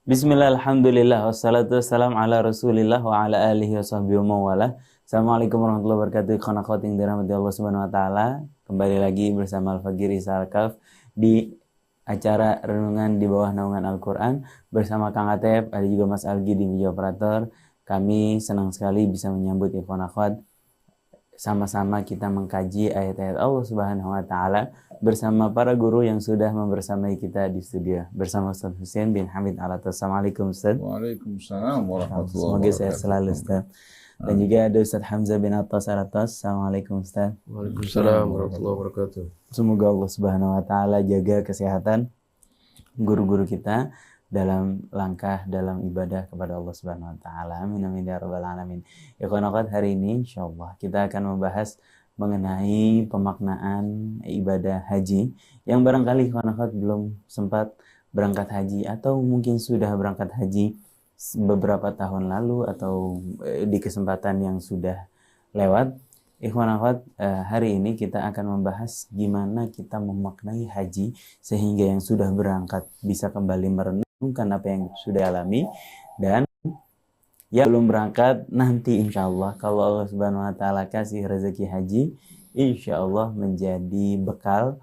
Bismillah, alhamdulillah, wassalatu wassalam ala rasulillah wa ala alihi wa sahbihi wa mawala. Assalamualaikum warahmatullahi wabarakatuh. Ikhwan akhwat yang dirahmati Allah subhanahu wa ta'ala. Kembali lagi bersama Al-Faqir Isa Al-Kaf di acara Renungan di bawah naungan Al-Quran. Bersama Kang Atep, ada juga Mas Algi di video operator. Kami senang sekali bisa menyambut ikhwan akhwat. Sama-sama kita mengkaji ayat-ayat Allah subhanahu wa ta'ala bersama para guru yang sudah membersamai kita di studio. Bersama Ustaz Husain bin Hamid Alatas. Assalamualaikum Ustaz. Waalaikumsalam warahmatullahi Semoga sehat selalu Ustaz. Dan juga ada Ustaz Hamzah bin Atas Alatas. Assalamualaikum Ustaz. Waalaikumsalam warahmatullahi wabarakatuh. Semoga Allah subhanahu wa ta'ala jaga kesehatan guru-guru kita dalam langkah dalam ibadah kepada Allah Subhanahu wa taala. Amin amin ya rabbal alamin. Ikhwan akhwat, hari ini insyaallah kita akan membahas mengenai pemaknaan ibadah haji yang barangkali ikhwan akhwat belum sempat berangkat haji atau mungkin sudah berangkat haji beberapa tahun lalu atau di kesempatan yang sudah lewat. Ikhwan akhwat, hari ini kita akan membahas gimana kita memaknai haji sehingga yang sudah berangkat bisa kembali merenungkan apa yang sudah alami, dan yang belum berangkat nanti insya Allah kalau Allah subhanahu wa ta'ala kasih rezeki haji, insya Allah menjadi bekal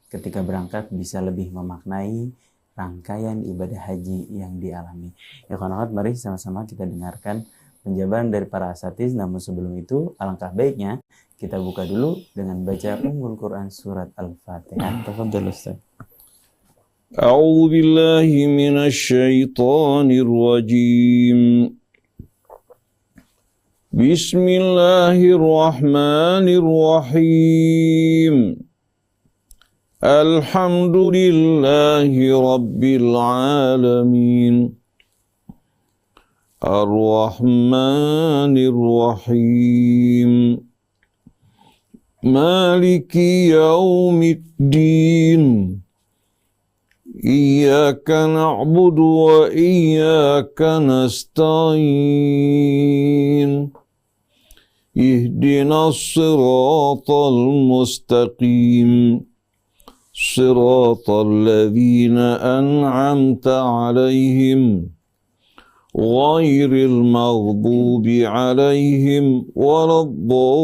ketika berangkat bisa lebih memaknai rangkaian ibadah haji yang dialami. Ikhwan akhwat, mari sama-sama kita dengarkan penjabaran dari para asatiz. Namun sebelum itu, alangkah baiknya kita buka dulu dengan baca Ummul Quran surat Al-Fatihah. Tafadhal Ustaz. A'udzu billahi minasy syaithanir rajim. Bismillahirrahmanirrahim. Alhamdulillahi rabbil alamin. Ar-Rahmanir-Rahim. Maliki yaumiddin. Iyyaka na'budu wa iyyaka nasta'in. Ihdinas siratal mustaqim. Siratal ladzina an'amta 'alaihim غير المغضوب عليهم ولا الضالين.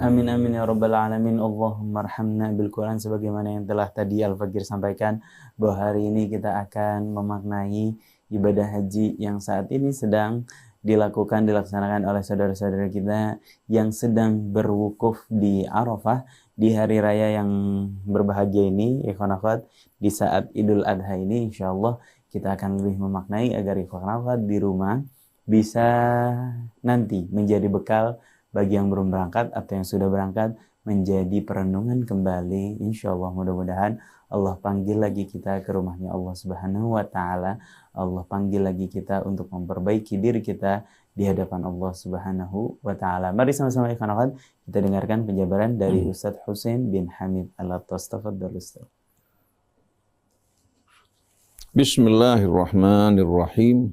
Amin amin ya rabbal alamin. Allahumma arhamna bil Quran, sebagaimana yang telah tadi Al-Faqir sampaikan bahwa hari ini kita akan memaknai ibadah haji yang saat ini sedang dilaksanakan oleh saudara-saudara kita yang sedang berwukuf di Arafah di hari raya yang berbahagia ini. Ikhwan akhwat, di saat Idul Adha ini insyaallah kita akan lebih memaknai agar ikhwan akhwat di rumah bisa nanti menjadi bekal bagi yang belum berangkat atau yang sudah berangkat, menjadi perenungan kembali. Insyaallah mudah-mudahan Allah panggil lagi kita ke rumahnya Allah subhanahu wa ta'ala. Allah panggil lagi kita untuk memperbaiki diri kita di hadapan Allah subhanahu wa ta'ala. Mari sama-sama ikhwan akhwat kita dengarkan penjabaran dari Ustaz Husain bin Hamid Alatas. Tafadhal Ustaz. Bismillahirrahmanirrahim.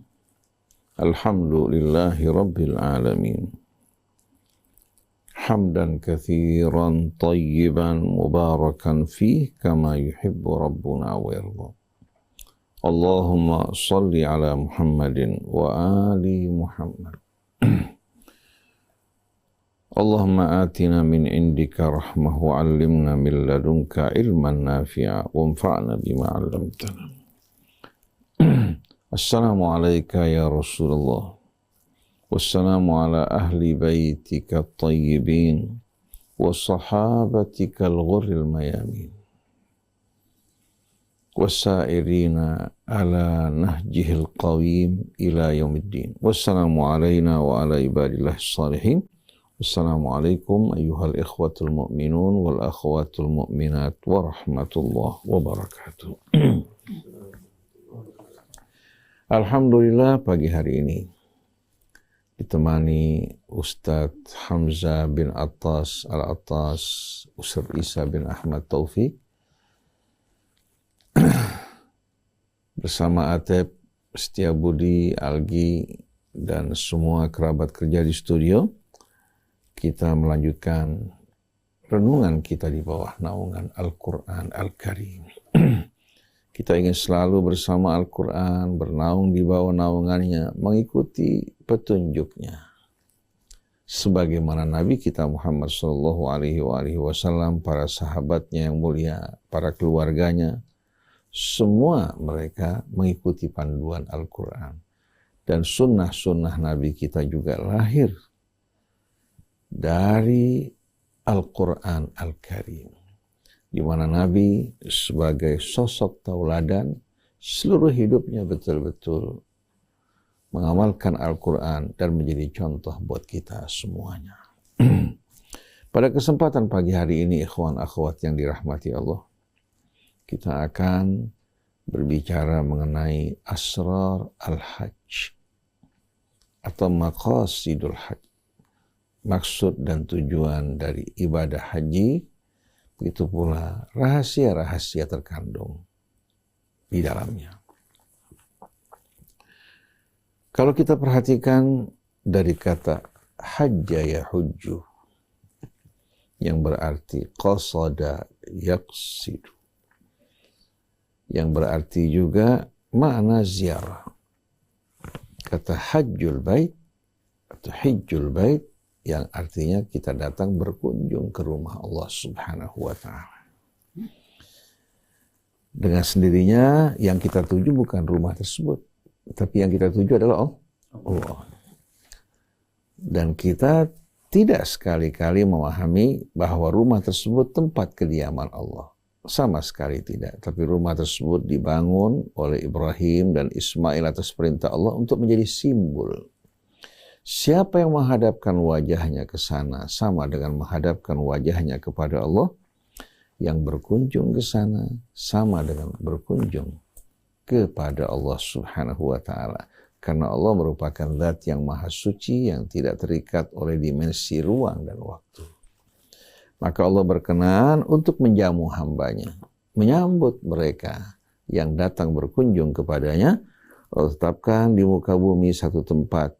Alhamdulillahi rabbil alamin. Hamdan katsiran tayyiban mubarakan fih kama yuhibbu rabbuna wa yarda. Allahumma salli ala Muhammadin wa ali Muhammad. Allahumma atina min indika rahmah wa 'allimna min ladunka ilman nafi'a wa anfa'na bima 'allamtana. Assalamu alayka ya Rasulullah. Wassalamu ala ahli baitika at-tayyibin wa sahabatika al-ghurril mayamin. Wasairina ala nahjihil qawim ila yaumiddin. Wassalamu alayna wa ala ibadillah salihin. Wassalamualaikum ayyuhal ikhwatul mu'minun wal akhwatul mu'minat wa rahmatullah wa barakatuh. Alhamdulillah, pagi hari ini ditemani Ustadz Hamzah bin Atas Al-Atas, Ustadz Isa bin Ahmad Taufik, bersama Atep, Setiabudi, Algi, dan semua kerabat kerja di studio. Kita melanjutkan renungan kita di bawah naungan Al-Quran Al-Karim. Kita ingin selalu bersama Al-Quran, bernaung di bawah naungannya, mengikuti petunjuknya. Sebagaimana Nabi kita Muhammad SAW, para sahabatnya yang mulia, para keluarganya, semua mereka mengikuti panduan Al-Quran. Dan sunnah-sunnah Nabi kita juga lahir dari Al-Quran Al-Karim, di mana Nabi sebagai sosok tauladan seluruh hidupnya betul-betul mengamalkan Al-Quran dan menjadi contoh buat kita semuanya. Pada kesempatan pagi hari ini, ikhwan akhwat yang dirahmati Allah, kita akan berbicara mengenai asrar al-hajj atau maqasidul hajj, maksud dan tujuan dari ibadah haji, begitu pula rahasia-rahasia terkandung di dalamnya. Kalau kita perhatikan dari kata hajja yahujju, yang berarti qasada yaqsidu, yang berarti juga makna ziarah. Kata hajjul bait atau hijjul bait, yang artinya kita datang berkunjung ke rumah Allah Subhanahu wa ta'ala. Dengan sendirinya yang kita tuju bukan rumah tersebut, tapi yang kita tuju adalah Allah. Dan kita tidak sekali-kali memahami bahwa rumah tersebut tempat kediaman Allah. Sama sekali tidak. Tapi rumah tersebut dibangun oleh Ibrahim dan Ismail atas perintah Allah untuk menjadi simbol. Siapa yang menghadapkan wajahnya ke sana sama dengan menghadapkan wajahnya kepada Allah. Yang berkunjung ke sana sama dengan berkunjung kepada Allah Subhanahu wa ta'ala. Karena Allah merupakan zat yang maha suci, yang tidak terikat oleh dimensi ruang dan waktu. Maka Allah berkenan untuk menjamu hambanya, menyambut mereka yang datang berkunjung kepadanya. Allah tetapkan di muka bumi satu tempat.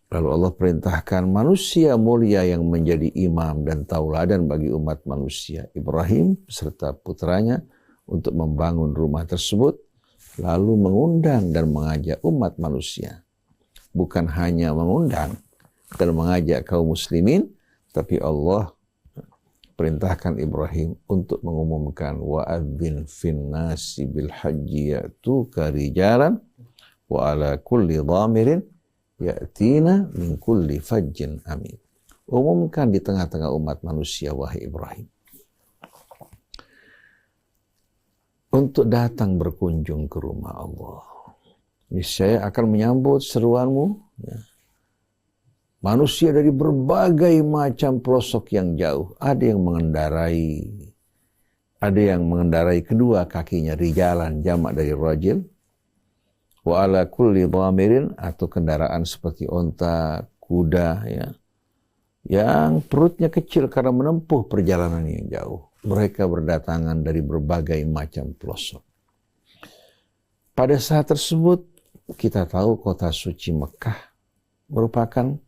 Lalu Allah perintahkan manusia mulia yang menjadi imam dan tauladan bagi umat manusia, Ibrahim beserta putranya, untuk membangun rumah tersebut, lalu mengundang dan mengajak umat manusia. Bukan hanya mengundang dan mengajak kaum muslimin, tapi Allah perintahkan Ibrahim untuk mengumumkan wa'adzin finnasi bil hajji ya'tuka rijalan wa ala kulli dhamirin ya'tina min kulli fajjin amin. Umumkan di tengah-tengah umat manusia, wahai Ibrahim, untuk datang berkunjung ke rumah Allah. Niscaya akan menyambut seruanmu. Ya. Manusia dari berbagai macam pelosok yang jauh. Ada yang mengendarai kedua kakinya, rijalan, jamak dari rajil. Wa ala kulli dhamirin, atau kendaraan seperti onta, kuda, ya, yang perutnya kecil karena menempuh perjalanan yang jauh. Mereka berdatangan dari berbagai macam pelosok. Pada saat tersebut, kita tahu kota suci Mekah merupakan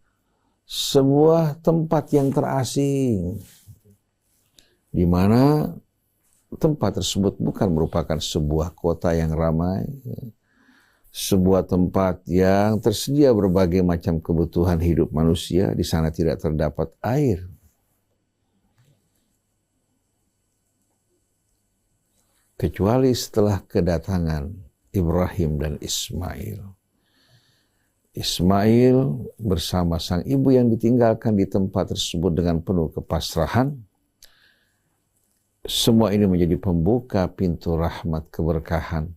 sebuah tempat yang terasing, di mana tempat tersebut bukan merupakan sebuah kota yang ramai, sebuah tempat yang tersedia berbagai macam kebutuhan hidup manusia. Di sana tidak terdapat air. Kecuali setelah kedatangan Ibrahim dan Ismail. Ismail bersama sang ibu yang ditinggalkan di tempat tersebut dengan penuh kepasrahan. Semua ini menjadi pembuka pintu rahmat, keberkahan,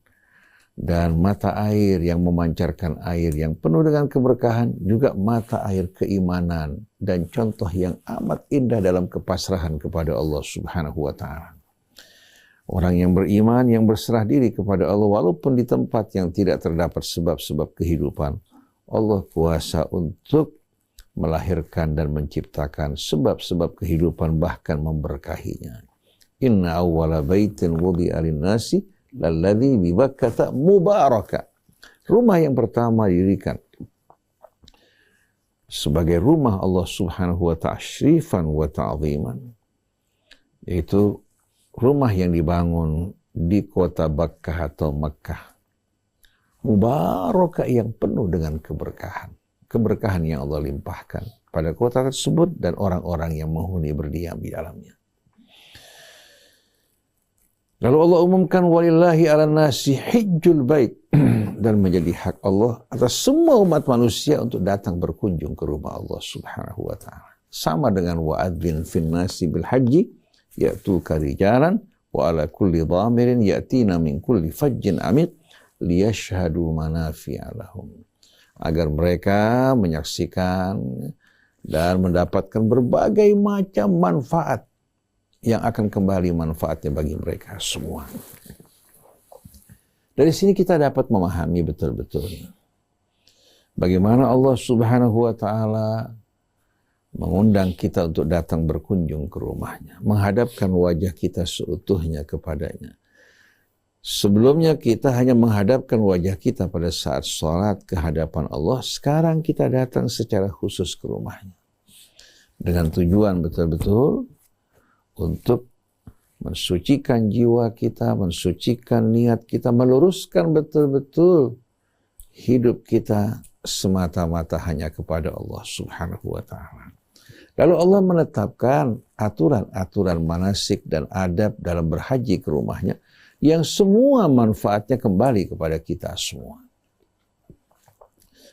dan mata air yang memancarkan air yang penuh dengan keberkahan, juga mata air keimanan dan contoh yang amat indah dalam kepasrahan kepada Allah Subhanahu wa ta'ala. Orang yang beriman, yang berserah diri kepada Allah, walaupun di tempat yang tidak terdapat sebab-sebab kehidupan, Allah kuasa untuk melahirkan dan menciptakan sebab-sebab kehidupan, bahkan memberkahinya. Inna awwala baitin wudi'a lin-nasi lalladzi bi Bakkah mubaraka. Rumah yang pertama didirikan sebagai rumah Allah Subhanahu wa ta'ala tasyrifan wa ta'ziman, yaitu rumah yang dibangun di kota Bakkah atau Makkah, mubarakah yang penuh dengan keberkahan yang Allah limpahkan pada kota tersebut dan orang-orang yang menghuni berdiam di dalamnya. Lalu Allah umumkan walillahi ala nasi hijjul bait, dan menjadi hak Allah atas semua umat manusia untuk datang berkunjung ke rumah Allah Subhanahu wa ta'ala. Sama dengan wa'adzin fin nasi bil haji ya'tuka rijalan wa ala kulli dhamirin ya'tina min kulli fajjin amiq liyashhadu manafi'a lahum, agar mereka menyaksikan dan mendapatkan berbagai macam manfaat yang akan kembali manfaatnya bagi mereka semua. Dari sini kita dapat memahami betul-betul bagaimana Allah Subhanahu wa ta'ala mengundang kita untuk datang berkunjung ke rumahnya, menghadapkan wajah kita seutuhnya kepadanya. Sebelumnya kita hanya menghadapkan wajah kita pada saat sholat ke hadapan Allah. Sekarang kita datang secara khusus ke rumahnya dengan tujuan betul-betul untuk mensucikan jiwa kita, mensucikan niat kita, meluruskan betul-betul hidup kita semata-mata hanya kepada Allah Subhanahu wa ta'ala. Lalu Allah menetapkan aturan-aturan manasik dan adab dalam berhaji ke rumahnya, yang semua manfaatnya kembali kepada kita semua.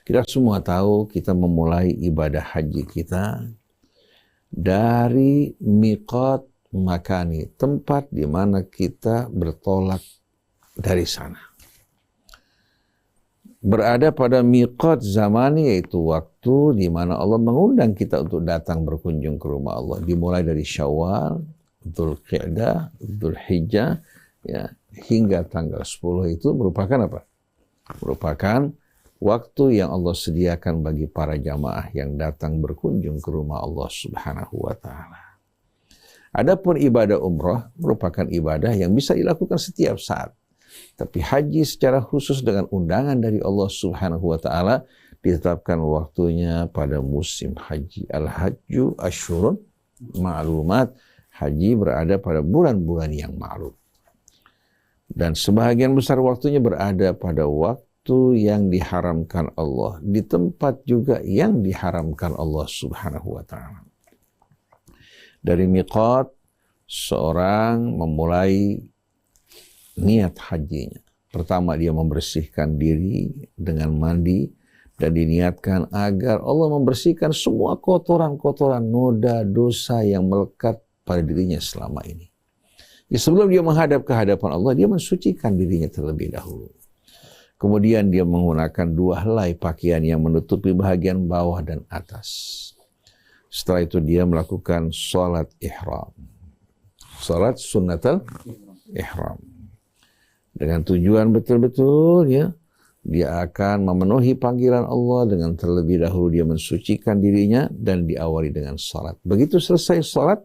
Kita semua tahu kita memulai ibadah haji kita dari miqat makani, tempat di mana kita bertolak dari sana. Berada pada miqat zamani, yaitu waktu di mana Allah mengundang kita untuk datang berkunjung ke rumah Allah. Dimulai dari Syawal, Dzulqa'dah, Dzulhijjah, ya, hingga tanggal 10 itu merupakan apa? Merupakan waktu yang Allah sediakan bagi para jamaah yang datang berkunjung ke rumah Allah Subhanahu wa ta'ala. Adapun ibadah umrah merupakan ibadah yang bisa dilakukan setiap saat. Tapi haji secara khusus dengan undangan dari Allah Subhanahu wa ta'ala ditetapkan waktunya pada musim haji. Al-hajju asyurun ma'lumat. Haji berada pada bulan-bulan yang ma'lum. Dan sebahagian besar waktunya berada pada waktu yang diharamkan Allah, di tempat juga yang diharamkan Allah Subhanahu wa ta'ala. Dari miqat, seorang memulai niat hajinya. Pertama, dia membersihkan diri dengan mandi, dan diniatkan agar Allah membersihkan semua kotoran-kotoran, noda, dosa yang melekat pada dirinya selama ini. Ya, sebelum dia menghadap ke hadapan Allah, dia mensucikan dirinya terlebih dahulu. Kemudian dia menggunakan 2 helai pakaian yang menutupi bagian bawah dan atas. Setelah itu dia melakukan sholat ihram. Sholat sunnatul ihram. Dengan tujuan betul-betul ya, dia akan memenuhi panggilan Allah dengan terlebih dahulu dia mensucikan dirinya dan diawali dengan sholat. Begitu selesai sholat,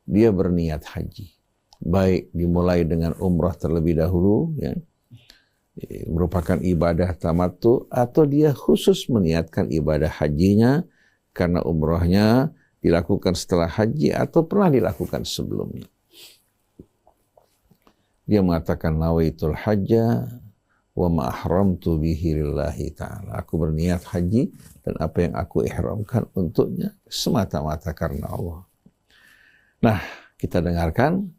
dia berniat haji. Baik dimulai dengan umrah terlebih dahulu, ya, merupakan ibadah tamattu, atau dia khusus meniatkan ibadah hajinya karena umrahnya dilakukan setelah haji atau pernah dilakukan sebelumnya. Dia mengatakan nawaitul hajja wa ma ahramtu bihi lillahi ta'ala. Aku berniat haji dan apa yang aku ihramkan untuknya semata-mata karena Allah. Nah, kita dengarkan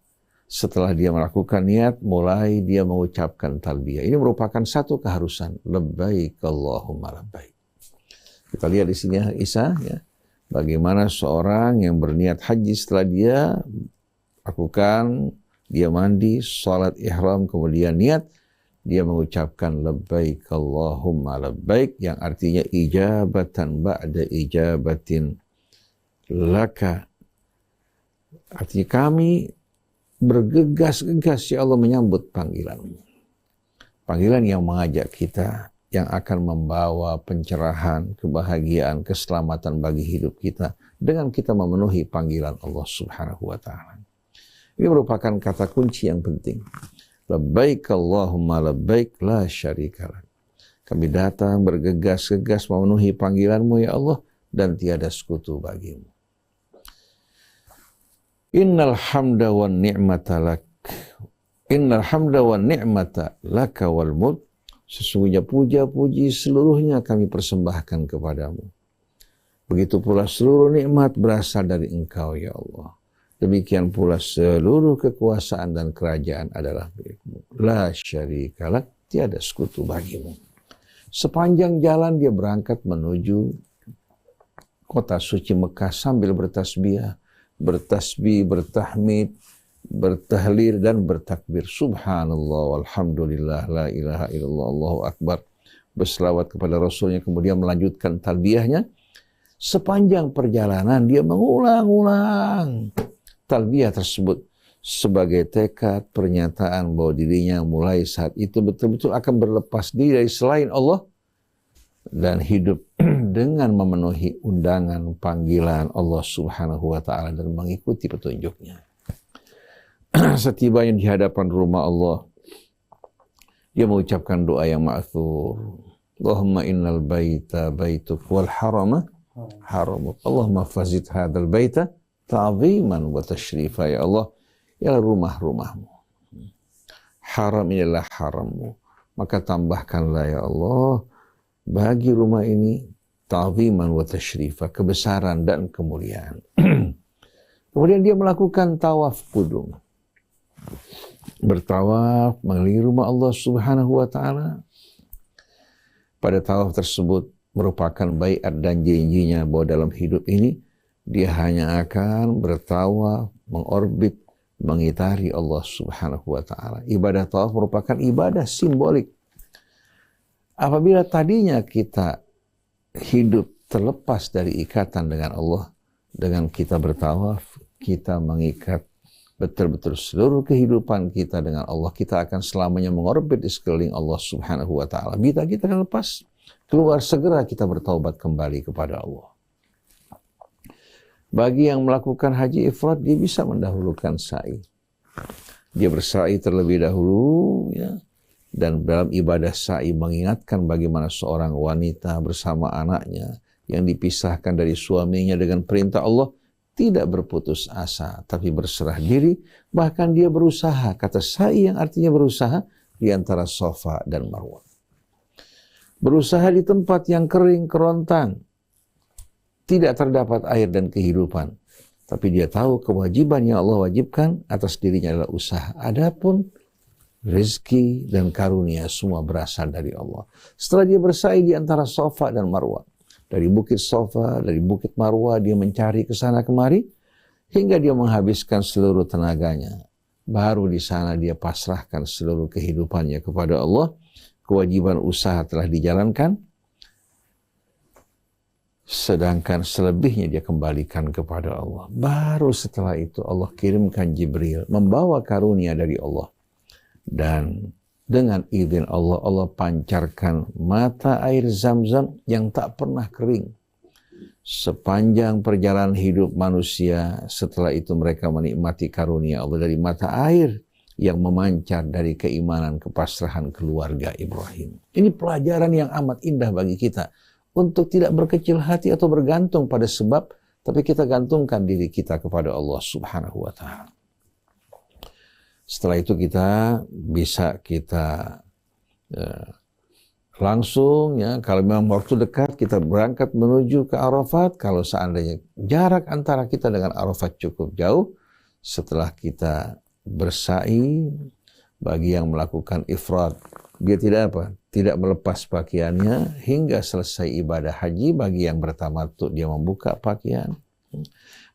setelah dia melakukan niat, mulai dia mengucapkan talbiyah. Ini merupakan satu keharusan. Labbaik Allahumma labbaik. Kita lihat di sini Isa, ya, bagaimana seorang yang berniat haji setelah dia lakukan, dia mandi, salat ihram, kemudian niat, dia mengucapkan labbaik Allahumma labbaik, yang artinya ijabatan ba'da ijabatin laka. Artinya kami bergegas-gegas ya Allah menyambut panggilanmu. Panggilan yang mengajak kita, yang akan membawa pencerahan, kebahagiaan, keselamatan bagi hidup kita dengan kita memenuhi panggilan Allah Subhanahu wa ta'ala. Ini merupakan kata kunci yang penting. Labbaik Allahumma labbaik la syarika lak. Kami datang bergegas-gegas memenuhi panggilanmu ya Allah dan tiada sekutu bagimu. Innal hamda wan ni'mata lak. Innal hamda wan ni'mata laka wal mulk. Sesungguhnya puja-puji seluruhnya kami persembahkan kepadamu. Begitu pula seluruh nikmat berasal dari Engkau, ya Allah. Demikian pula seluruh kekuasaan dan kerajaan adalah milik-Mu. La syarika lak, tiada sekutu bagimu. Sepanjang jalan dia berangkat menuju kota suci Mekah sambil bertasbih, bertahmid, bertahlil dan bertakbir. Subhanallah walhamdulillah la ilaha illallah Allahu akbar. Berselawat kepada Rasulnya, kemudian melanjutkan talbiyahnya. Sepanjang perjalanan dia mengulang-ulang talbiyah tersebut sebagai tekad pernyataan bahwa dirinya mulai saat itu betul-betul akan berlepas diri dari selain Allah dan hidup dengan memenuhi undangan panggilan Allah Subhanahu wa taala dan mengikuti petunjuknya. Setibanya di hadapan rumah Allah, dia mengucapkan doa yang ma'thur. Allahumma innal baita baituk wal harama haramuk. Allahumma fazid hadzal baita ta'ziman wa tashrifa, ya Allah. Ya rumah-rumahmu. Haram inilah harammu. Maka tambahkanlah, ya Allah, bagi rumah ini ta'ziman wa tashrifa, kebesaran dan kemuliaan. Kemudian dia melakukan tawaf kudum. Bertawaf mengelilingi rumah Allah Subhanahu wa taala. Pada tawaf tersebut merupakan baiat dan janjinya bahwa dalam hidup ini dia hanya akan bertawaf, mengorbit, mengitari Allah Subhanahu wa taala. Ibadah tawaf merupakan ibadah simbolik. Apabila tadinya kita hidup terlepas dari ikatan dengan Allah, dengan kita bertawaf, kita mengikat betul-betul seluruh kehidupan kita dengan Allah. Kita akan selamanya mengorbit di sekeliling Allah Subhanahu wa taala. Bila kita akan lepas keluar, segera kita bertaubat kembali kepada Allah. Bagi yang melakukan haji ifrad, dia bisa mendahulukan sa'i. Dia bersa'i terlebih dahulu, ya. Dan dalam ibadah sa'i mengingatkan bagaimana seorang wanita bersama anaknya yang dipisahkan dari suaminya dengan perintah Allah tidak berputus asa, tapi berserah diri, bahkan dia berusaha. Kata sa'i yang artinya berusaha di antara Safa dan Marwah. Berusaha di tempat yang kering, kerontang, tidak terdapat air dan kehidupan. Tapi dia tahu kewajiban yang Allah wajibkan atas dirinya adalah usaha. Adapun rezeki dan karunia semua berasal dari Allah. Setelah dia bersa'i di antara Safa dan Marwah, dari bukit Safa, dari bukit Marwah, dia mencari ke sana kemari hingga dia menghabiskan seluruh tenaganya. Baru di sana dia pasrahkan seluruh kehidupannya kepada Allah. Kewajiban usaha telah dijalankan, sedangkan selebihnya dia kembalikan kepada Allah. Baru setelah itu Allah kirimkan Jibril membawa karunia dari Allah. Dan dengan izin Allah, Allah pancarkan mata air Zam-Zam yang tak pernah kering. Sepanjang perjalanan hidup manusia, setelah itu mereka menikmati karunia Allah dari mata air yang memancar dari keimanan kepasrahan keluarga Ibrahim. Ini pelajaran yang amat indah bagi kita untuk tidak berkecil hati atau bergantung pada sebab, tapi kita gantungkan diri kita kepada Allah Subhanahu wa taala. Setelah itu kita bisa langsung, ya, kalau memang waktu dekat kita berangkat menuju ke Arafat. Kalau seandainya jarak antara kita dengan Arafat cukup jauh, setelah kita bersa'i, bagi yang melakukan ifrad, dia tidak melepas pakaiannya hingga selesai ibadah haji. Bagi yang bertamattu, dia membuka pakaian,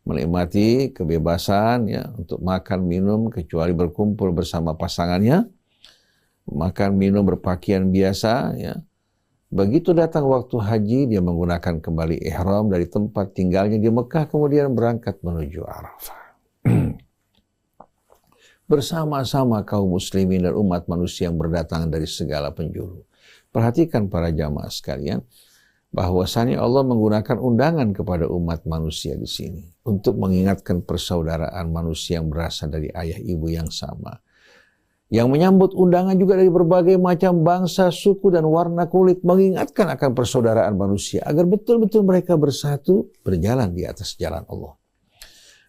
menikmati kebebasan, ya, untuk makan minum kecuali berkumpul bersama pasangannya, makan minum berpakaian biasa, ya. Begitu datang waktu haji, dia menggunakan kembali ihram dari tempat tinggalnya di Mekah, kemudian berangkat menuju Arafah. Bersama-sama kaum muslimin dan umat manusia yang berdatangan dari segala penjuru. Perhatikan para jamaah sekalian, bahwasanya Allah menggunakan undangan kepada umat manusia di sini untuk mengingatkan persaudaraan manusia yang berasal dari ayah ibu yang sama, yang menyambut undangan juga dari berbagai macam bangsa, suku, dan warna kulit, mengingatkan akan persaudaraan manusia agar betul-betul mereka bersatu berjalan di atas jalan Allah.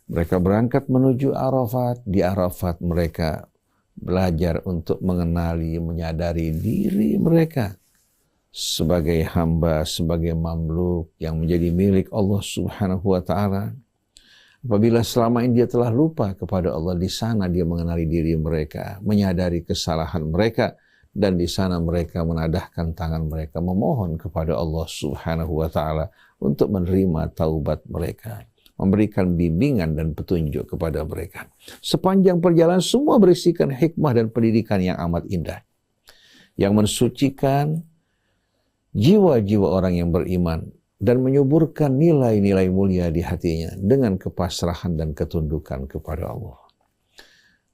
Mereka berangkat menuju Arafat. Di Arafat mereka belajar untuk mengenali, menyadari diri mereka sebagai hamba, sebagai mamluk yang menjadi milik Allah Subhanahu wa Ta'ala. Apabila selama ini dia telah lupa kepada Allah, di sana dia mengenali diri mereka, menyadari kesalahan mereka, dan di sana mereka menadahkan tangan mereka memohon kepada Allah Subhanahu wa Ta'ala untuk menerima taubat mereka, memberikan bimbingan dan petunjuk kepada mereka. Sepanjang perjalanan semua berisikan hikmah dan pendidikan yang amat indah, yang mensucikan jiwa-jiwa orang yang beriman dan menyuburkan nilai-nilai mulia di hatinya dengan kepasrahan dan ketundukan kepada Allah.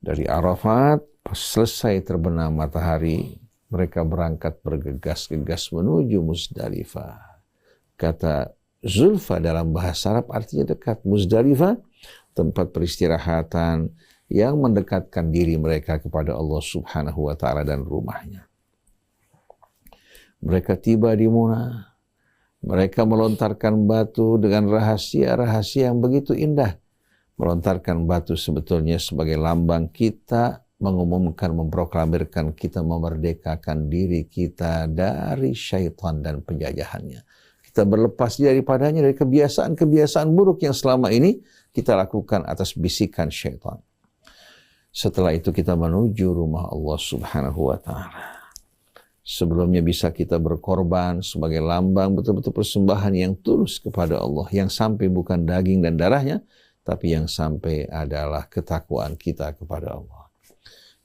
Dari Arafat, pas selesai terbenam matahari, mereka berangkat bergegas-gegas menuju Muzdalifah. Kata Zulfa dalam bahasa Arab artinya dekat. Muzdalifah, tempat peristirahatan yang mendekatkan diri mereka kepada Allah Subhanahu wa Ta'ala dan rumahnya. Mereka tiba di Muna. Mereka melontarkan batu dengan rahasia-rahasia yang begitu indah. Melontarkan batu sebetulnya sebagai lambang kita mengumumkan, memproklamirkan kita memerdekakan diri kita dari syaitan dan penjajahannya. Kita berlepas daripadanya, dari kebiasaan-kebiasaan buruk yang selama ini kita lakukan atas bisikan syaitan. Setelah itu kita menuju rumah Allah Subhanahu wa Ta'ala. Sebelumnya bisa kita berkorban sebagai lambang betul-betul persembahan yang tulus kepada Allah, yang sampai bukan daging dan darahnya, tapi yang sampai adalah ketakwaan kita kepada Allah.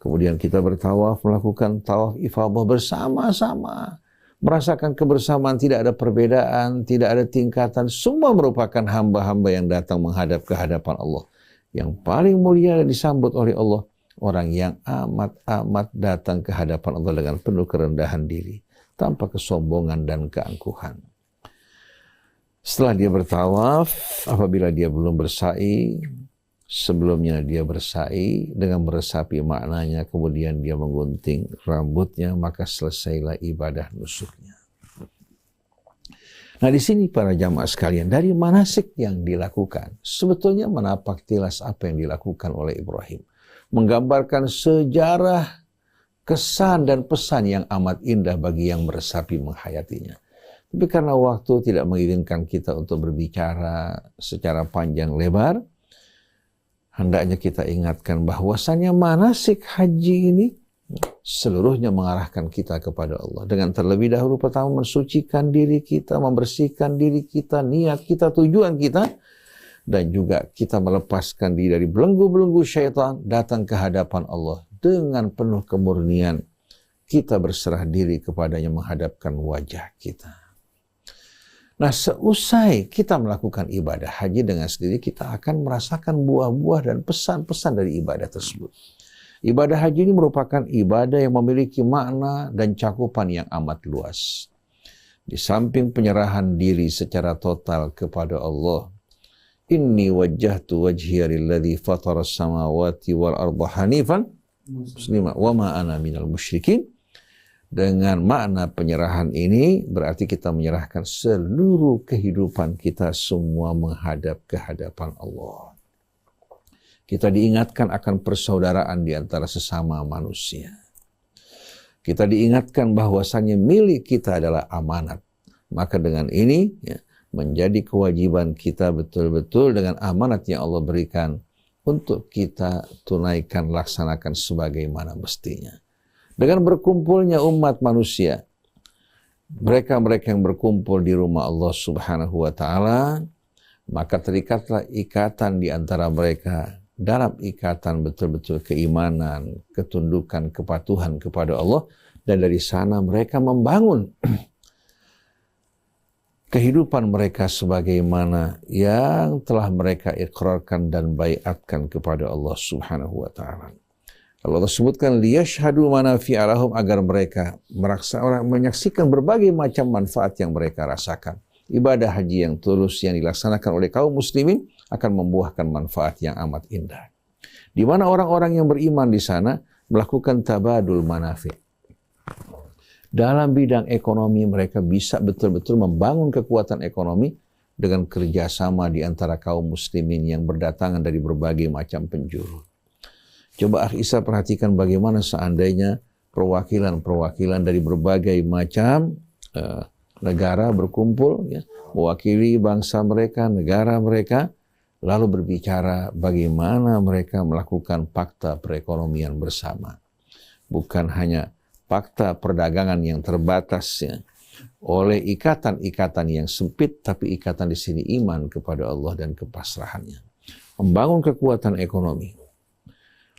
Kemudian kita bertawaf, melakukan tawaf ifadah bersama-sama, merasakan kebersamaan, tidak ada perbedaan, tidak ada tingkatan, semua merupakan hamba-hamba yang datang menghadap ke hadapan Allah. Yang paling mulia disambut oleh Allah, orang yang amat-amat datang ke hadapan Allah dengan penuh kerendahan diri, tanpa kesombongan dan keangkuhan. Setelah dia bertawaf, apabila dia belum bersa'i, sebelumnya dia bersa'i dengan meresapi maknanya, kemudian dia menggunting rambutnya, maka selesailah ibadah nusuknya. Nah, di sini para jamaah sekalian, dari manasik yang dilakukan, sebetulnya menapak tilas apa yang dilakukan oleh Ibrahim. Menggambarkan sejarah, kesan dan pesan yang amat indah bagi yang meresapi menghayatinya. Tapi karena waktu tidak mengizinkan kita untuk berbicara secara panjang lebar, hendaknya kita ingatkan bahwasannya manasik haji ini seluruhnya mengarahkan kita kepada Allah. Dengan terlebih dahulu pertama mensucikan diri kita, membersihkan diri kita, niat kita, tujuan kita, dan juga kita melepaskan diri dari belenggu-belenggu syaitan, datang ke hadapan Allah dengan penuh kemurnian. Kita berserah diri kepadanya, menghadapkan wajah kita. Nah, seusai kita melakukan ibadah haji, dengan sendiri kita akan merasakan buah-buah dan pesan-pesan dari ibadah tersebut. Ibadah haji ini merupakan ibadah yang memiliki makna dan cakupan yang amat luas. Di samping penyerahan diri secara total kepada Allah, Inni wajjahtu wajhiya lilladzi fatara as-samawati wal arda hanifan muslima wa ma ana minal musyrikin. Dengan makna penyerahan ini berarti kita menyerahkan seluruh kehidupan kita semua menghadap ke hadapan Allah. Kita diingatkan akan persaudaraan di antara sesama manusia. Kita diingatkan bahwasannya milik kita adalah amanat. Maka dengan ini menjadi kewajiban kita betul-betul dengan amanat yang Allah berikan untuk kita tunaikan, laksanakan sebagaimana mestinya. Dengan berkumpulnya umat manusia, mereka-mereka yang berkumpul di rumah Allah Subhanahu wa Ta'ala, maka terikatlah ikatan di antara mereka dalam ikatan betul-betul keimanan, ketundukan, kepatuhan kepada Allah, dan dari sana mereka membangun kehidupan mereka sebagaimana yang telah mereka ikrarkan dan baiatkan kepada Allah Subhanahu wa Ta'ala. Allah sebutkan liyashhadu manafi'a lahum, agar mereka menyaksikan berbagai macam manfaat yang mereka rasakan. Ibadah haji yang tulus yang dilaksanakan oleh kaum muslimin akan membuahkan manfaat yang amat indah. Di mana orang-orang yang beriman di sana melakukan tabadul manafi'. Dalam bidang ekonomi mereka bisa betul-betul membangun kekuatan ekonomi dengan kerjasama di antara kaum muslimin yang berdatangan dari berbagai macam penjuru. Coba Akhi Isa perhatikan bagaimana seandainya perwakilan-perwakilan dari berbagai macam negara berkumpul, ya, mewakili bangsa mereka, negara mereka, lalu berbicara bagaimana mereka melakukan fakta perekonomian bersama. Bukan hanya fakta perdagangan yang terbatas, ya, oleh ikatan-ikatan yang sempit, tapi ikatan di sini iman kepada Allah dan kepasrahannya. Membangun kekuatan ekonomi.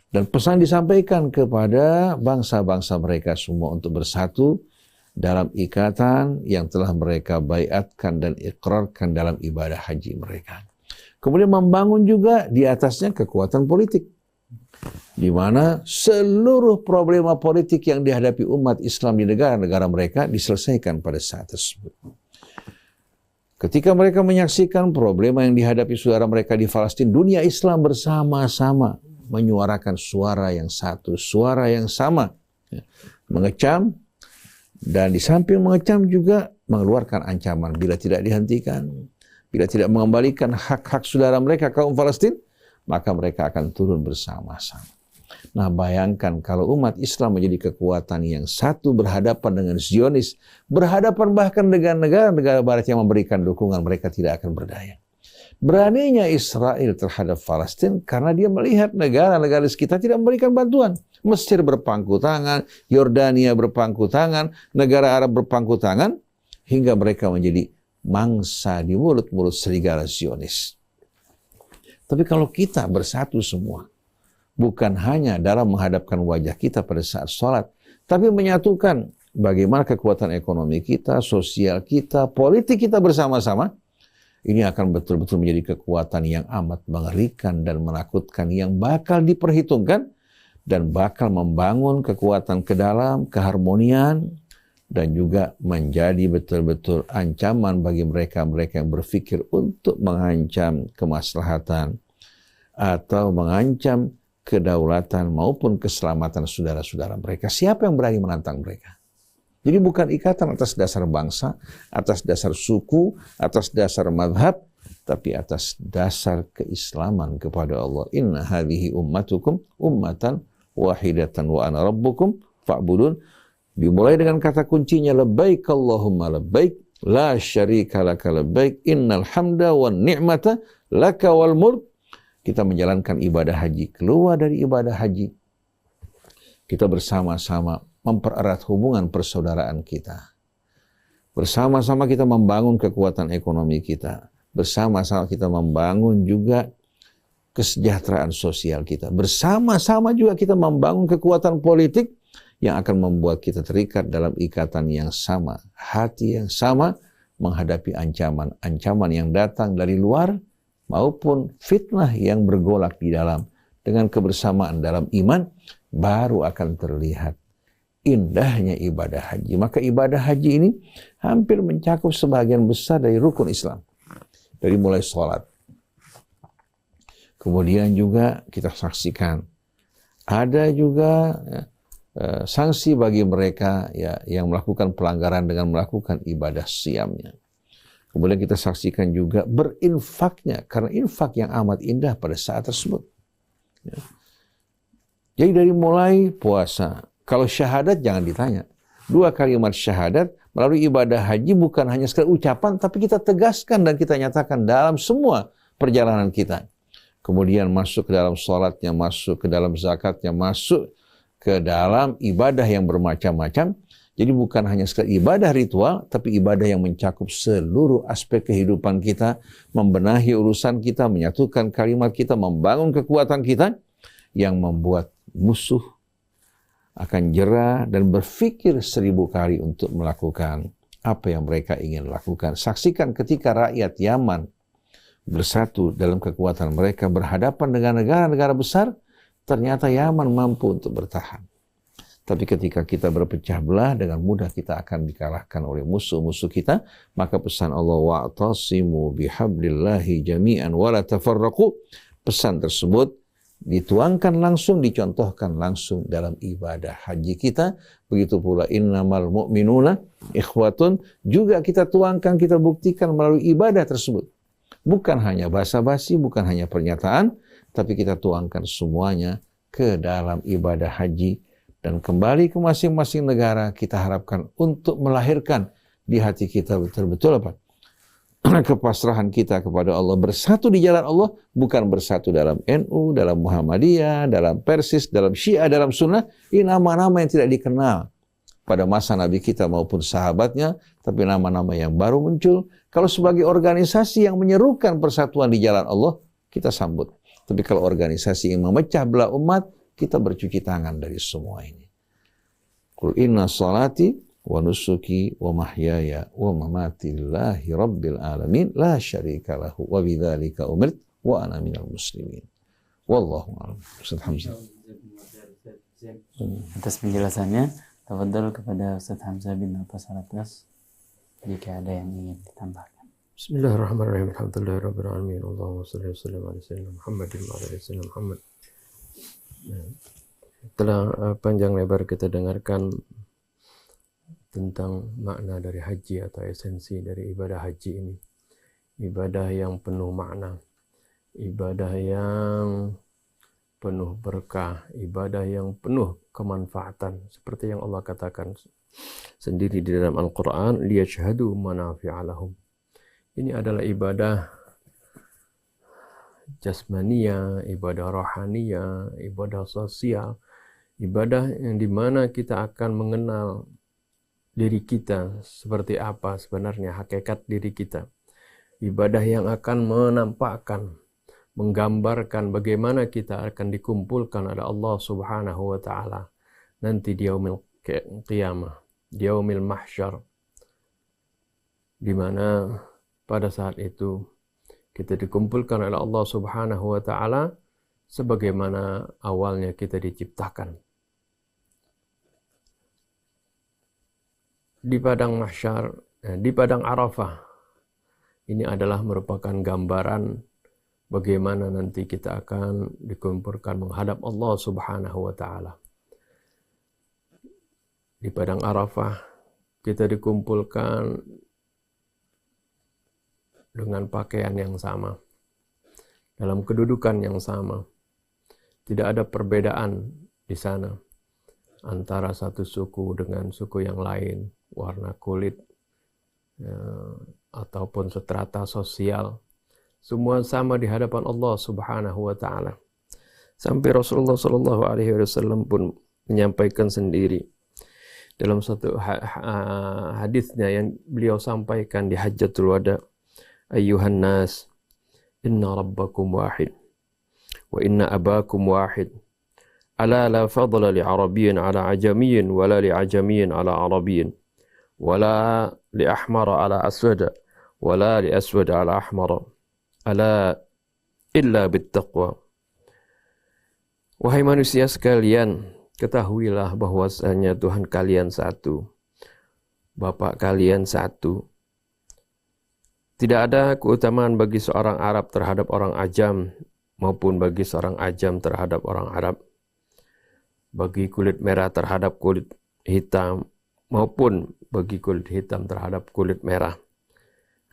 Dan pesan disampaikan kepada bangsa-bangsa mereka semua untuk bersatu dalam ikatan yang telah mereka baiatkan dan ikrarkan dalam ibadah haji mereka. Kemudian membangun juga di atasnya kekuatan politik, di mana seluruh problema politik yang dihadapi umat Islam di negara-negara mereka diselesaikan pada saat tersebut. Ketika mereka menyaksikan problema yang dihadapi saudara mereka di Palestina, dunia Islam bersama-sama menyuarakan suara yang satu, suara yang sama, mengecam, dan di samping mengecam juga mengeluarkan ancaman bila tidak dihentikan, bila tidak mengembalikan hak-hak saudara mereka kaum Palestina, maka mereka akan turun bersama-sama. Nah, bayangkan kalau umat Islam menjadi kekuatan yang satu berhadapan dengan Zionis, berhadapan bahkan dengan negara-negara barat yang memberikan dukungan, mereka tidak akan berdaya. Beraninya Israel terhadap Palestina karena dia melihat negara-negara sekitar tidak memberikan bantuan. Mesir berpangku tangan, Yordania berpangku tangan, negara Arab berpangku tangan, hingga mereka menjadi mangsa di mulut-mulut serigala Zionis. Tapi kalau kita bersatu semua, bukan hanya dalam menghadapkan wajah kita pada saat sholat, tapi menyatukan bagaimana kekuatan ekonomi kita, sosial kita, politik kita bersama-sama, ini akan betul-betul menjadi kekuatan yang amat mengerikan dan menakutkan yang bakal diperhitungkan dan bakal membangun kekuatan ke dalam, keharmonian, dan juga menjadi betul-betul ancaman bagi mereka-mereka yang berpikir untuk mengancam kemaslahatan atau mengancam kedaulatan maupun keselamatan saudara-saudara mereka. Siapa yang berani menantang mereka? Jadi bukan ikatan atas dasar bangsa, atas dasar suku, atas dasar madhab, tapi atas dasar keislaman kepada Allah. Inna hadhihi ummatukum ummatan wahidatan wa ana rabbukum fa'budun. Dimulai dengan kata kuncinya labbaik Allahumma labbaik, la syarika laka labbaik, innal hamda wan ni'mata laka wal mulk. Kita menjalankan ibadah haji, keluar dari ibadah haji, kita bersama-sama mempererat hubungan persaudaraan kita. Bersama-sama kita membangun kekuatan ekonomi kita. Bersama-sama kita membangun juga kesejahteraan sosial kita. Bersama-sama juga kita membangun kekuatan politik yang akan membuat kita terikat dalam ikatan yang sama, hati yang sama, menghadapi ancaman yang datang dari luar maupun fitnah yang bergolak di dalam. Dengan kebersamaan dalam iman, baru akan terlihat indahnya ibadah haji. Maka ibadah haji ini hampir mencakup sebagian besar dari rukun Islam. Dari mulai sholat. Kemudian juga kita saksikan, ada juga sanksi bagi mereka yang melakukan pelanggaran dengan melakukan ibadah siamnya. Kemudian kita saksikan juga berinfaknya, karena infak yang amat indah pada saat tersebut. Ya. Jadi dari mulai puasa, kalau syahadat jangan ditanya. 2 kalimat syahadat melalui ibadah haji bukan hanya sekadar ucapan, tapi kita tegaskan dan kita nyatakan dalam semua perjalanan kita. Kemudian masuk ke dalam sholatnya, masuk ke dalam zakatnya, masuk ke dalam ibadah yang bermacam-macam. Jadi bukan hanya sekadar ibadah ritual, tapi ibadah yang mencakup seluruh aspek kehidupan kita, membenahi urusan kita, menyatukan kalimat kita, membangun kekuatan kita, yang membuat musuh akan jera dan berpikir 1000 kali untuk melakukan apa yang mereka ingin lakukan. Saksikan ketika rakyat Yaman bersatu dalam kekuatan mereka berhadapan dengan negara-negara besar, ternyata Yaman mampu untuk bertahan. Tapi ketika kita berpecah belah, dengan mudah kita akan dikalahkan oleh musuh-musuh kita. Maka pesan Allah, wa'tasimu bihablillahi jami'an wa la tafarraqu. Pesan tersebut dituangkan langsung, dicontohkan langsung dalam ibadah haji kita. Begitu pula innamal mu'minuna ikhwatun, juga kita tuangkan, kita buktikan melalui ibadah tersebut. Bukan hanya basa-basi, bukan hanya pernyataan, tapi kita tuangkan semuanya ke dalam ibadah haji. Dan kembali ke masing-masing negara, kita harapkan untuk melahirkan di hati kita betul-betul apa? Kepasrahan kita kepada Allah, bersatu di jalan Allah, bukan bersatu dalam NU, dalam Muhammadiyah, dalam Persis, dalam Syiah, dalam Sunnah. Ini nama-nama yang tidak dikenal pada masa Nabi kita maupun sahabatnya, tapi nama-nama yang baru muncul. Kalau sebagai organisasi yang menyerukan persatuan di jalan Allah, kita sambut. Tapi kalau organisasi yang memecah belah umat, kita bercuci tangan dari semua ini. Qul inna salati wa nusuki wa mahyaya wa mamati lillahi rabbil alamin la syarika lahu wa bidzalika umirt wa ana minal muslimin. Wallahu a'lam. Ustaz Hamzah. Atas penjelasannya, tafadhol kepada Ustaz Hamzah bin Abbas Al-Atas jika ada yang ingin ditambahkan. Bismillahirrahmanirrahim. Alhamdulillahirabbil alamin. Allahumma shalli wa sallim ala sayyidina Muhammadin wa ala ali sayyidina Muhammad. Telah panjang lebar kita dengarkan tentang makna dari haji atau esensi dari ibadah haji ini. Ibadah yang penuh makna, ibadah yang penuh berkah, ibadah yang penuh kemanfaatan. Seperti yang Allah katakan sendiri di dalam Al-Quran, liyashhadu manafi'a lahum. Ini adalah ibadah jasmania, ibadah rohania, ibadah sosial, ibadah yang dimana kita akan mengenal diri kita seperti apa sebenarnya hakikat diri kita. Ibadah yang akan menampakkan, menggambarkan bagaimana kita akan dikumpulkan oleh Allah Subhanahu wa taala nanti di yaumil qiyamah, di yaumil mahsyar, di mana pada saat itu kita dikumpulkan oleh Allah Subhanahu wa taala sebagaimana awalnya kita diciptakan. Di padang mahsyar, di padang Arafah, ini adalah merupakan gambaran bagaimana nanti kita akan dikumpulkan menghadap Allah Subhanahu wa taala. Di padang Arafah kita dikumpulkan dengan pakaian yang sama, dalam kedudukan yang sama. Tidak ada perbedaan di sana antara satu suku dengan suku yang lain, warna kulit, ataupun strata sosial. Semua sama di hadapan Allah Subhanahu wa taala. Sampai Rasulullah sallallahu alaihi wasallam pun menyampaikan sendiri dalam satu hadisnya yang beliau sampaikan di Hajjatul Wada, ayyuhan nas, inna rabbakum wahid wa inna abakum wahid. Ala la fadla li arabiyyin ala ajamiyyin wala li ajamiyyin ala arabiyyin wala li ahmara ala aswada wala li aswada ala ahmara ala illa bittaqwa. Wahai manusia sekalian, ketahuilah bahwasanya Tuhan kalian satu, Bapa kalian satu. Tidak ada keutamaan bagi seorang Arab terhadap orang Ajam maupun bagi seorang Ajam terhadap orang Arab, bagi kulit merah terhadap kulit hitam maupun bagi kulit hitam terhadap kulit merah,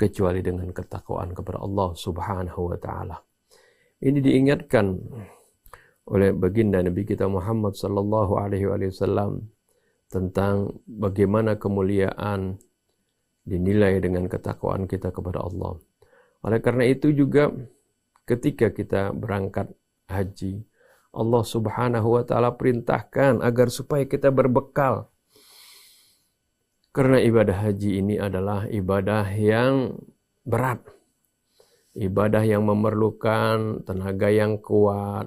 kecuali dengan ketakwaan kepada Allah Subhanahu wa taala. Ini diingatkan oleh baginda Nabi kita Muhammad sallallahu alaihi wasallam tentang bagaimana kemuliaan dinilai dengan ketakwaan kita kepada Allah. Oleh karena itu juga ketika kita berangkat haji, Allah Subhanahu wa taala perintahkan agar supaya kita berbekal. Karena ibadah haji ini adalah ibadah yang berat. Ibadah yang memerlukan tenaga yang kuat,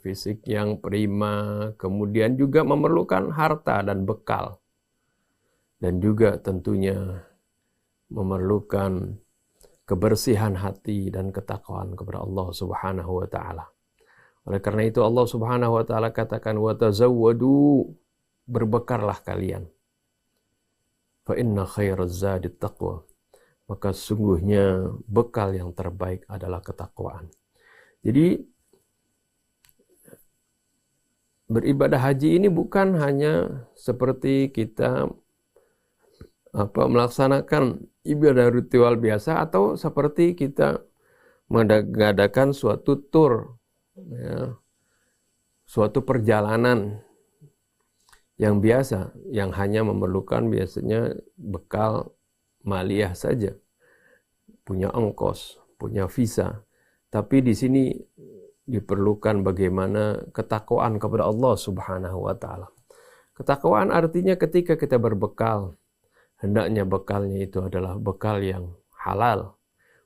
fisik yang prima, kemudian juga memerlukan harta dan bekal. Dan juga tentunya memerlukan kebersihan hati dan ketakwaan kepada Allah Subhanahu wa taala. Oleh karena itu Allah Subhanahu wa taala katakan wa tazawwadu, berbekallah kalian. Fa inna khairaz zadit taqwa. Maka sungguhnya bekal yang terbaik adalah ketakwaan. Jadi beribadah haji ini bukan hanya seperti kita melaksanakan ibadah ritual biasa atau seperti kita mengadakan suatu tour, ya, suatu perjalanan yang biasa, yang hanya memerlukan biasanya bekal maliyah saja, punya ongkos, punya visa. Tapi di sini diperlukan bagaimana ketakwaan kepada Allah Subhanahu wa Ta'ala. Ketakwaan artinya ketika kita berbekal, hendaknya bekalnya itu adalah bekal yang halal,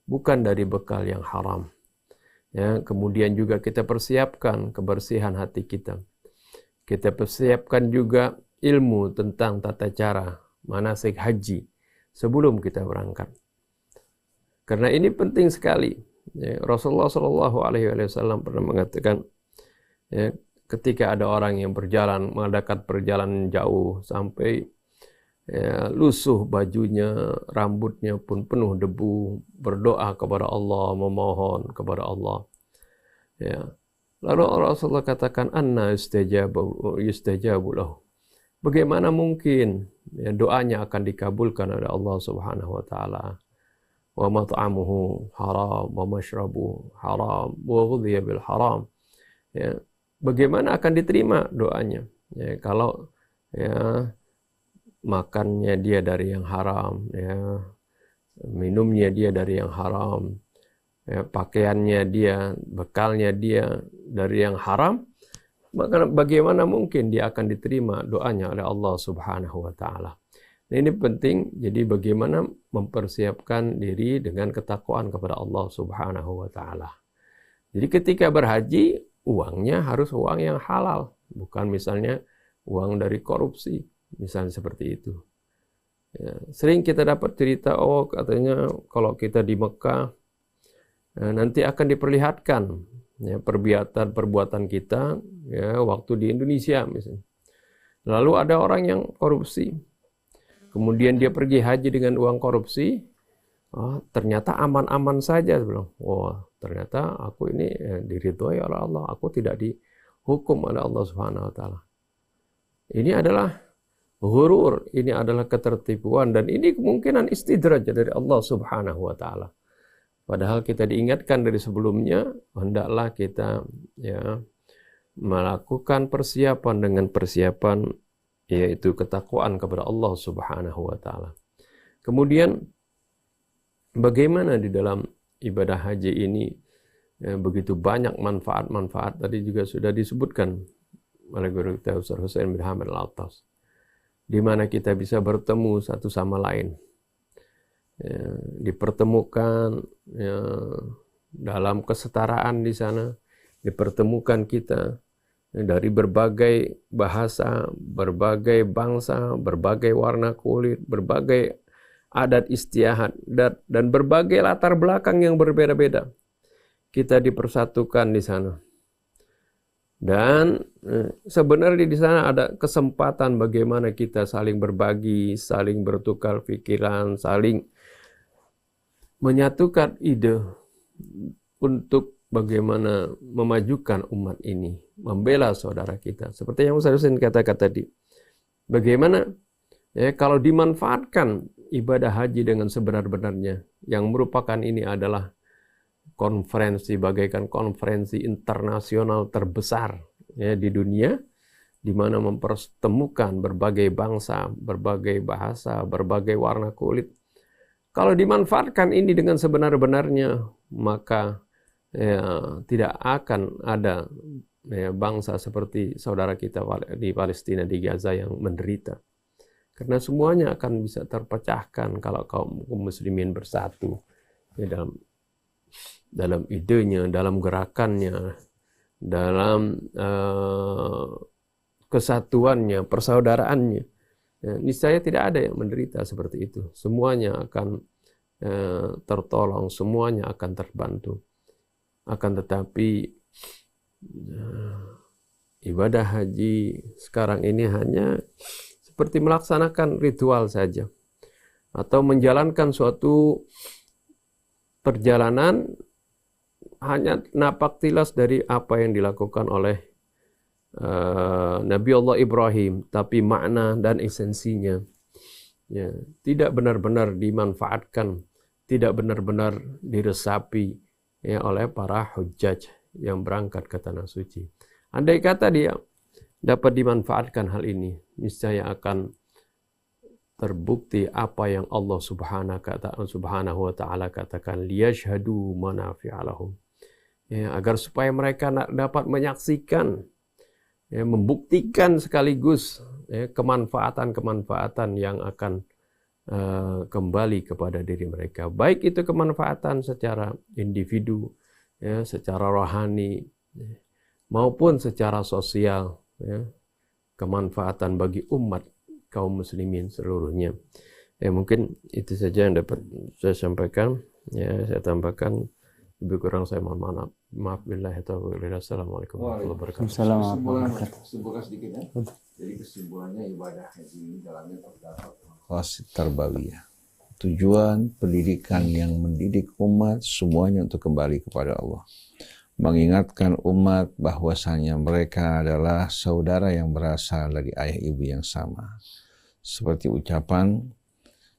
bukan dari bekal yang haram. Ya, kemudian juga kita persiapkan kebersihan hati kita. Kita persiapkan juga ilmu tentang tata cara manasik haji sebelum kita berangkat. Karena ini penting sekali. Ya, Rasulullah SAW pernah mengatakan, ya, ketika ada orang yang berjalan, mengadakan perjalanan jauh sampai ya, lusuh bajunya, rambutnya pun penuh debu, berdoa kepada Allah, memohon kepada Allah. Ya. Lalu Rasulullah katakan, anna yustajabu lahu. Bagaimana mungkin ya, doanya akan dikabulkan oleh Allah Subhanahu wa Ta'ala? Wa mat'amuhu haram, wa mashrabuhu haram, wa ghudhiya bil haram. Ya, bagaimana akan diterima doanya? Ya, kalau ya makannya dia dari yang haram, ya, minumnya dia dari yang haram, ya, pakaiannya dia, bekalnya dia dari yang haram, maka bagaimana mungkin dia akan diterima doanya oleh Allah Subhanahu wa Ta'ala? Nah, ini penting, jadi bagaimana mempersiapkan diri dengan ketakwaan kepada Allah Subhanahu wa Ta'ala. Jadi ketika berhaji, uangnya harus uang yang halal, bukan misalnya uang dari korupsi, misalnya seperti itu. Ya, sering kita dapat cerita, oh katanya kalau kita di Mekah, nanti akan diperlihatkan ya, perbuatan kita ya, waktu di Indonesia misalnya. Lalu ada orang yang korupsi. Kemudian dia pergi haji dengan uang korupsi, oh, ternyata aman-aman saja. Bilang, wah ternyata aku ini diridhoi oleh Allah, aku tidak dihukum oleh Allah Subhanahu wa Ta'ala. Ini adalah ghurur, ini adalah ketertipuan, dan ini kemungkinan istidraj dari Allah Subhanahu wa Ta'ala. Padahal kita diingatkan dari sebelumnya, hendaklah kita ya melakukan persiapan dengan persiapan yaitu ketakwaan kepada Allah Subhanahu wa Ta'ala. Kemudian bagaimana di dalam ibadah haji ini ya, begitu banyak manfaat-manfaat, tadi juga sudah disebutkan oleh guru kita Ustaz Husain bin Hamad Al-Attas, di mana kita bisa bertemu satu sama lain, ya, dipertemukan ya, dalam kesetaraan di sana, dipertemukan kita dari berbagai bahasa, berbagai bangsa, berbagai warna kulit, berbagai adat istiadat, dan berbagai latar belakang yang berbeda-beda. Kita dipersatukan di sana. Dan sebenarnya di sana ada kesempatan bagaimana kita saling berbagi, saling bertukar pikiran, saling menyatukan ide untuk bagaimana memajukan umat ini, membela saudara kita. Seperti yang Ustaz Husain katakan tadi, bagaimana ya, kalau dimanfaatkan ibadah haji dengan sebenar-benarnya, yang merupakan ini adalah konferensi, bagaikan konferensi internasional terbesar ya, di dunia, di mana mempertemukan berbagai bangsa, berbagai bahasa, berbagai warna kulit. Kalau dimanfaatkan ini dengan sebenar-benarnya, maka ya, tidak akan ada ya, bangsa seperti saudara kita di Palestina, di Gaza yang menderita. Karena semuanya akan bisa terpecahkan kalau kaum muslimin bersatu ya, dalam idenya, dalam gerakannya, dalam kesatuannya, persaudaraannya. Ya, niscaya tidak ada yang menderita seperti itu. Semuanya akan tertolong, semuanya akan terbantu. Akan tetapi ibadah haji sekarang ini hanya seperti melaksanakan ritual saja, atau menjalankan suatu perjalanan hanya napak tilas dari apa yang dilakukan oleh Nabi Allah Ibrahim, tapi makna dan esensinya ya, tidak benar-benar dimanfaatkan, tidak benar-benar diresapi ya, oleh para hujjaj yang berangkat ke tanah suci. Andai kata dia dapat dimanfaatkan hal ini, niscaya akan terbukti apa yang Allah Subhanahu wa taala katakan, liyashhadu manafi'a lahum. Ya, agar supaya mereka dapat menyaksikan, ya, membuktikan sekaligus ya, kemanfaatan-kemanfaatan yang akan kembali kepada diri mereka. Baik itu kemanfaatan secara individu, ya, secara rohani, ya, maupun secara sosial, ya, kemanfaatan bagi umat kaum muslimin seluruhnya. Ya, mungkin itu saja yang dapat saya sampaikan. Ya, saya tambahkan, lebih kurang saya mohon maaf. Maaf billahi taufiq. Assalamualaikum warahmatullahi wabarakatuh. Kesimpulan sedikit ya. Jadi kesimpulannya ibadah haji ini dalamnya terdapat maqasid tarbawiyah. Tujuan pendidikan yang mendidik umat semuanya untuk kembali kepada Allah. Mengingatkan umat bahwasanya mereka adalah saudara yang berasal dari ayah ibu yang sama. Seperti ucapan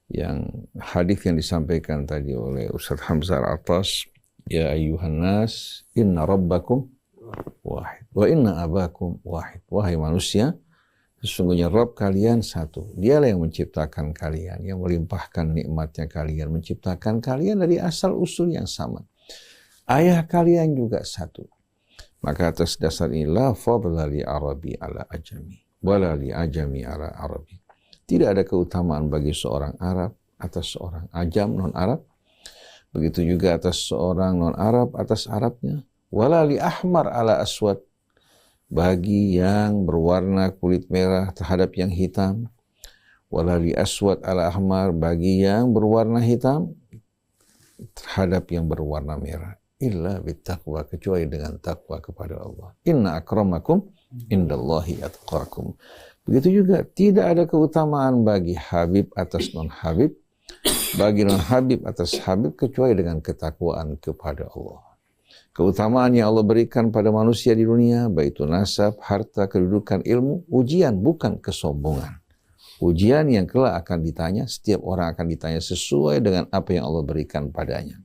yang hadis yang disampaikan tadi oleh Ustaz Hamzah Al-Atas, ya ayyuhan nas, inna rabbakum wahid, wa inna abakum wahid. Wahai manusia, sesungguhnya Rabb kalian satu. Dialah yang menciptakan kalian, yang melimpahkan nikmatnya kalian, menciptakan kalian dari asal usul yang sama. Ayah kalian juga satu. Maka atas dasar ini, la fadla li arabi ala ajami, wala li ajami ala arabi. Tidak ada keutamaan bagi seorang Arab atas seorang ajam non-Arab. Begitu juga atas seorang non-Arab atas Arabnya. Wala li ahmar ala aswad, bagi yang berwarna kulit merah terhadap yang hitam. Wala li aswad ala ahmar, bagi yang berwarna hitam terhadap yang berwarna merah. Illa bittaqwa, kecuali dengan takwa kepada Allah. Inna akramakum indallahi atqakum. Begitu juga tidak ada keutamaan bagi Habib atas non-Habib, bagi non-Habib atas Habib, kecuali dengan ketakwaan kepada Allah. Keutamaan yang Allah berikan pada manusia di dunia, baik itu nasab, harta, kedudukan, ilmu, ujian, bukan kesombongan. Ujian yang kelak akan ditanya, setiap orang akan ditanya sesuai dengan apa yang Allah berikan padanya.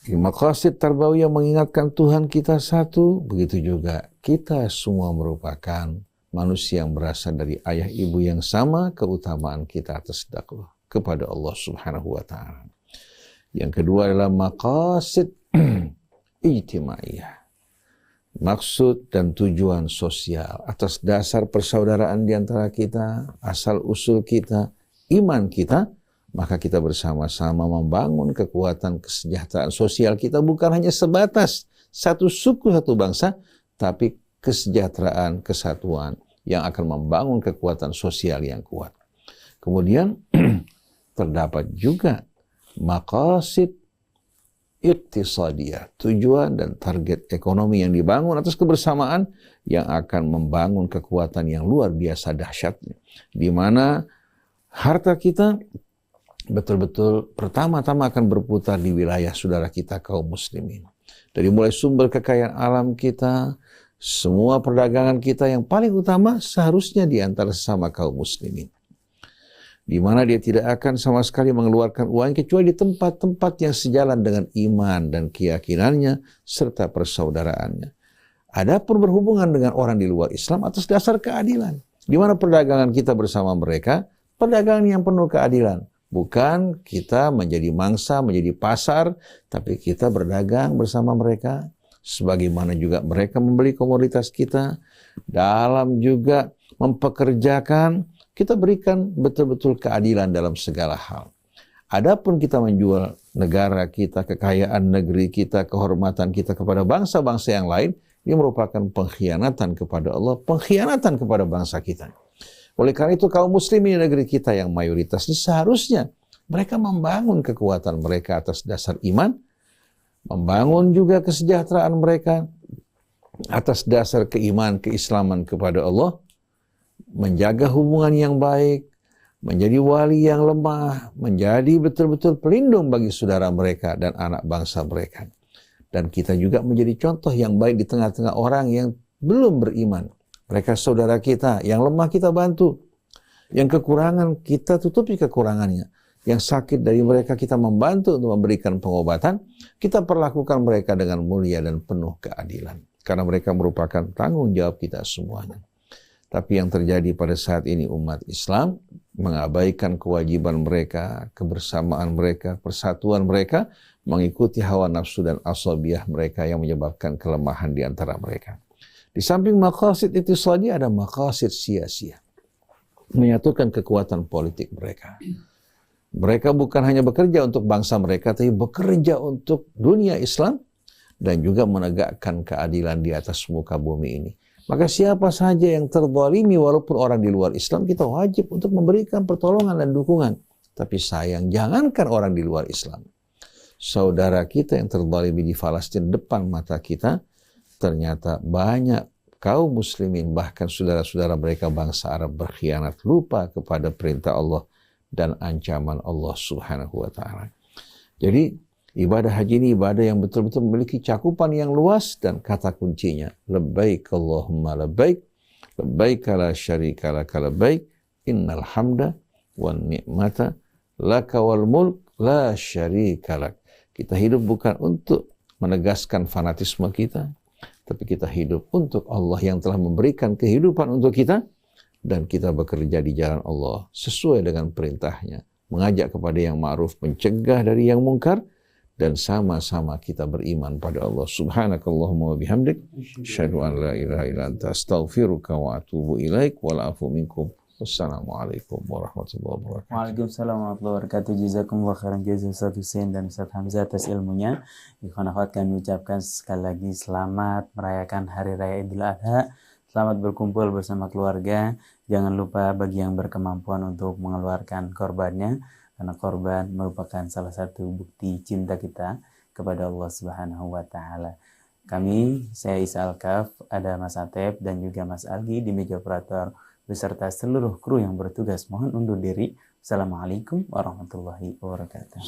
Maqasid tarbawiyah mengingatkan Tuhan kita satu, begitu juga kita semua merupakan manusia yang berasal dari ayah ibu yang sama, keutamaan kita atas dakwah kepada Allah Subhanahu wa taala. Yang kedua adalah maqasid ijtimaiyah. Maksud dan tujuan sosial atas dasar persaudaraan di antara kita, asal usul kita, iman kita, maka kita bersama-sama membangun kekuatan kesejahteraan sosial kita, bukan hanya sebatas satu suku, satu bangsa, tapi kesejahteraan, kesatuan yang akan membangun kekuatan sosial yang kuat. Kemudian terdapat juga maqasid iktisadiyah, tujuan dan target ekonomi yang dibangun atas kebersamaan yang akan membangun kekuatan yang luar biasa dahsyatnya, di mana harta kita betul-betul pertama-tama akan berputar di wilayah saudara kita kaum muslimin. Dari mulai sumber kekayaan alam kita, semua perdagangan kita yang paling utama seharusnya di antara sesama kaum muslimin. Di mana dia tidak akan sama sekali mengeluarkan uang kecuali di tempat-tempat yang sejalan dengan iman dan keyakinannya serta persaudaraannya. Adapun berhubungan dengan orang di luar Islam atas dasar keadilan. Di mana perdagangan kita bersama mereka, perdagangan yang penuh keadilan. Bukan kita menjadi mangsa, menjadi pasar, tapi kita berdagang bersama mereka. Sebagaimana juga mereka membeli komoditas kita. Dalam juga mempekerjakan, kita berikan betul-betul keadilan dalam segala hal. Adapun kita menjual negara kita, kekayaan negeri kita, kehormatan kita kepada bangsa-bangsa yang lain, ini merupakan pengkhianatan kepada Allah, pengkhianatan kepada bangsa kita. Oleh karena itu kaum muslimin di negeri kita yang mayoritas ini seharusnya mereka membangun kekuatan mereka atas dasar iman, membangun juga kesejahteraan mereka atas dasar keimanan, keislaman kepada Allah, menjaga hubungan yang baik, menjadi wali yang lemah, menjadi betul-betul pelindung bagi saudara mereka dan anak bangsa mereka. Dan kita juga menjadi contoh yang baik di tengah-tengah orang yang belum beriman. Mereka saudara kita, yang lemah kita bantu. Yang kekurangan kita tutupi kekurangannya. Yang sakit dari mereka kita membantu untuk memberikan pengobatan. Kita perlakukan mereka dengan mulia dan penuh keadilan. Karena mereka merupakan tanggung jawab kita semuanya. Tapi yang terjadi pada saat ini umat Islam mengabaikan kewajiban mereka, kebersamaan mereka, persatuan mereka, mengikuti hawa nafsu dan asabiah mereka yang menyebabkan kelemahan di antara mereka. Di samping maqasid iqtisadi ada maqasid sia-sia. Menyatukan kekuatan politik mereka. Mereka bukan hanya bekerja untuk bangsa mereka, tapi bekerja untuk dunia Islam dan juga menegakkan keadilan di atas muka bumi ini. Maka siapa saja yang terzalimi walaupun orang di luar Islam, kita wajib untuk memberikan pertolongan dan dukungan. Tapi sayang, jangankan orang di luar Islam. Saudara kita yang terzalimi di Palestina depan mata kita, ternyata banyak kaum muslimin, bahkan saudara-saudara mereka bangsa Arab berkhianat, lupa kepada perintah Allah dan ancaman Allah Subhanahu wa ta'ala. Jadi, ibadah haji ini ibadah yang betul-betul memiliki cakupan yang luas dan kata kuncinya, labbaik Allahumma labbaik, labbaik la syarika laka labbaik, innal hamda wan ni'mata laka wal mulk la syarika lak. Kita hidup bukan untuk menegaskan fanatisme kita, tapi kita hidup untuk Allah yang telah memberikan kehidupan untuk kita, dan kita bekerja di jalan Allah sesuai dengan perintahnya, mengajak kepada yang ma'ruf, mencegah dari yang mungkar, dan sama-sama kita beriman pada Allah. Subhanakallahumma wa bihamdik, asyhadu an la ilaha illa anta, astaghfiruka wa atubu ilaik, wal afu minkum. Wassalamualaikum warahmatullahi wabarakatuh. Waalaikumsalam warahmatullahi wabarakatuh. Jazakumullah khairan jazaa Ustaz Hussein dan Ustaz Hamzah atas ilmunya. Ikhwan akhwat, kami ucapkan sekali lagi selamat merayakan Hari Raya Idul Adha. Selamat berkumpul bersama keluarga. Jangan lupa bagi yang berkemampuan untuk mengeluarkan korbannya, karena korban merupakan salah satu bukti cinta kita kepada Allah Subhanahu wa ta'ala. Kami, saya Isa Alkaf, ada Mas Atep dan juga Mas Algi di meja operator beserta seluruh kru yang bertugas mohon undur diri. Assalamualaikum warahmatullahi wabarakatuh.